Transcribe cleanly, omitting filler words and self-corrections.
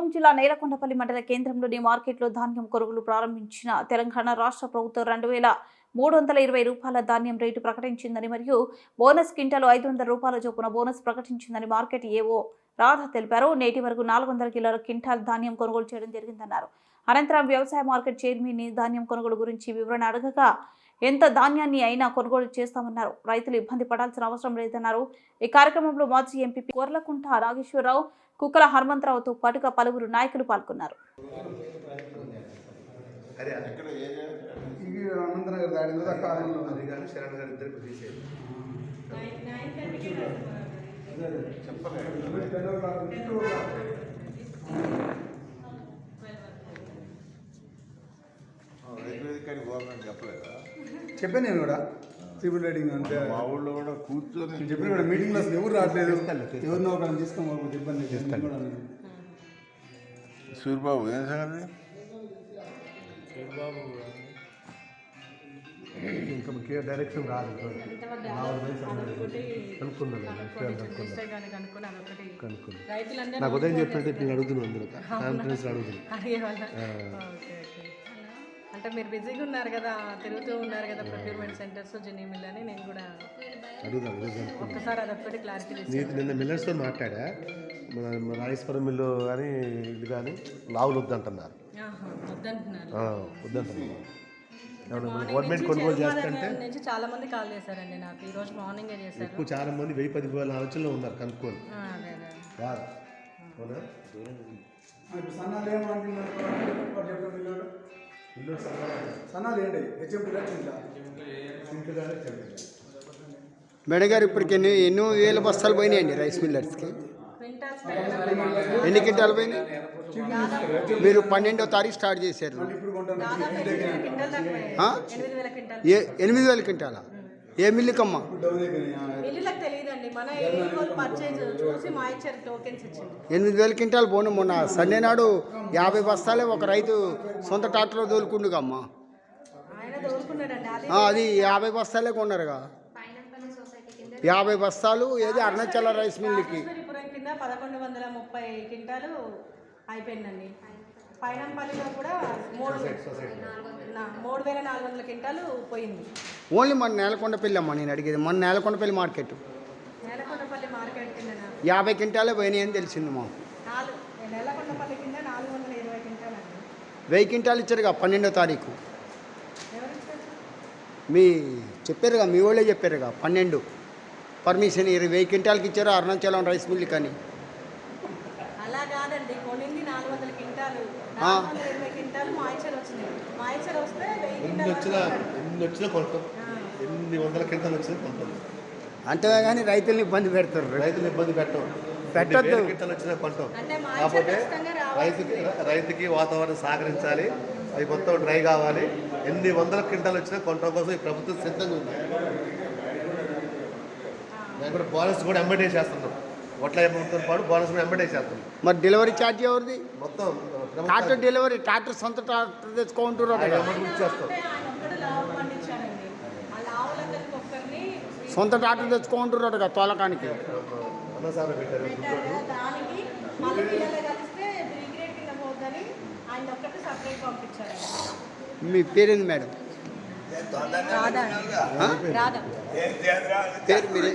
ఖమ్మం జిల్లా నేలకొండపల్లి మండల కేంద్రంలోని మార్కెట్లో ధాన్యం కొనుగోలు ప్రారంభించిన తెలంగాణ రాష్ట్ర ప్రభుత్వం 2320 రూపాయల ధాన్యం రేటు ప్రకటించిందని మరియు బోనస్ క్వింటాలు 500 రూపాయల చొప్పున బోనస్ ప్రకటించిందని మార్కెట్ ఏవో రాధా తెలిపారు. నేటి వరకు 400 కిలోల క్వింటాల్ ధాన్యం కొనుగోలు చేయడం జరిగిందన్నారు. అనంతరం వ్యవసాయ మార్కెట్ చైర్మన్ ధాన్యం కొనుగోలు గురించి వివరణ అడగగా ఎంత ధాన్యాన్ని అయినా కొనుగోలు చేస్తామన్నారు. రైతులు ఇబ్బంది పడాల్సిన అవసరం లేదన్నారు. ఈ కార్యక్రమంలో మాజీ ఎంపీ కొర్లకుంట నాగేశ్వరరావు, కుక్కల హనుమంతరావుతో పాటుగా పలువురు నాయకులు పాల్గొన్నారు. చెప్పాను నేను కూడా సివిల్ రైడింగ్ అంటే మా ఊళ్ళో కూడా కూర్చొని చెప్పిన కూడా మీటింగ్లో అసలు ఎవరు రావట్లేదు. ఎవరినో ఒకరిని తీసుకోవాలి ఇబ్బంది చేస్తాను. సూర్యబాబు ఏం సంగతి? ఇంకా డైరెక్షన్ రాదు. నాకు ఉదయం చెప్పినట్టు నేను అడుగుతున్నాను, అందులో కాన్ఫిడెన్స్ అడుగుతున్నాను. అంటే మీరు బిజీగా ఉన్నారు కదా, తిరుగుతూ ఉన్నారు కదా ప్రొక్యూర్మెంట్ సెంటర్స్, జెనీ మిల్ అని నేను కూడా అడుగుదాం. ఒక్కసారి అదొక్కటి క్లారిటీ నిన్న మిల్లర్స్తో మాట్లాడా, మన రాజేశ్వరం మిల్లు కానీ ఇది కానీ లావులు వద్దంటున్నారు. వద్దంటున్నారు. గవర్నమెంట్ కొనుగోలు చేస్తుంటే నుంచి చాలా మంది కాల్ చేశారండి నాకు. ఈ రోజు మార్నింగే చేశారు. ఎక్కువ చాలా మంది 1010 ఆలోచనలో ఉన్నారు కనుక్కొని. మేడం గారు ఇప్పటికి ఎన్నో వేల బస్తాలు పోయినాయండి రైస్ మిల్లర్స్కి. ఎన్ని క్వింటాలు పోయినాయి? మీరు 12వ తారీఖు స్టార్ట్ చేశారు. 8,000 క్వింటాలా? ఏ మిల్లుకమ్మా? మిల్లులకు తెలియదండి, మన ఏరియాలో పర్చేజ్ చూసి మాయిచర్ టోకెన్స్ ఇచ్చింది. 8,000 క్వింటాలు పోను. మొన్న సండే నాడు 50 బస్తాలే ఒక రైతు సొంత ట్రాక్టర్లో తోలుకుండుగమ్మా. ఆయన తోలుకున్నాడండి. అది 50 బస్తాలే కొన్నారుగా. 50 బస్తాలు ఏది అరుణాచల రైస్ మిల్లుకి కింద 1130 క్వింటాలు అయిపోయిందండి. పైనంపల్లిలో కూడా 3,400 క్వింటాలు పోయింది. ఓన్లీ మన నేలకొండపల్లి అమ్మా నేను అడిగేది. మన నేలకొండపల్లి మార్కెట్ నేలకొండపల్లి మార్కెట్ కింద 50 క్వింటాలే పోయినాయి అని తెలిసింది మా. నేలకొండపల్లి కింద 420 క్వింటాలు అండి. 1000 క్వింటాలు ఇచ్చారుగా 12వ తారీఖు. మీ చెప్పారుగా, మీ వాళ్ళే చెప్పారుగా 12 పర్మిషన్ 1000 క్వింటాలకి ఇచ్చారు అరుణాచలం రైస్ మిల్లు కానీ. అలా కాదండి, కొనింది 400 క్వింటాలు, 420 క్వింటాలు మాయిచర్ వచ్చినాయి. మాయిచర్ వస్తే 1000 వచ్చినా కొంటాం, 800 క్వింటాలు వచ్చినా కొంటాం. అంతగా కానీ రైతులను ఇబ్బంది పెడతారు. రైతులు ఇబ్బంది పెట్టద్దు. క్వింటాలు వచ్చినా కొంటాం. కాకపోతే రైతుకి వాతావరణం సహకరించాలి. అవి మొత్తం డ్రై కావాలి. 800 క్వింటాలు వచ్చినా కొంటాం కోసం ఈ ప్రభుత్వం సిద్ధంగా ఉంది. నేను కూడా బోనస్ కూడా ఎంబడే చేస్తున్నాం. ఒట్ల అమౌంట్తో పాటు బోనస్ కూడా ఎంబడే చేస్తున్నాం. మరి డెలివరీ ఛార్జ్ ఎవరిది? మొత్తం ట్రాక్టర్ డెలివరీ, ట్రాక్టర్ సొంత ట్రాక్టర్ తెచ్చుకుంటున్నారు. సొంత ట్రాక్టర్ తెచ్చుకుంటున్నారు కదా తోలకానికి. మీ పేరేంది మేడం? రాధా. పేరు మీరే?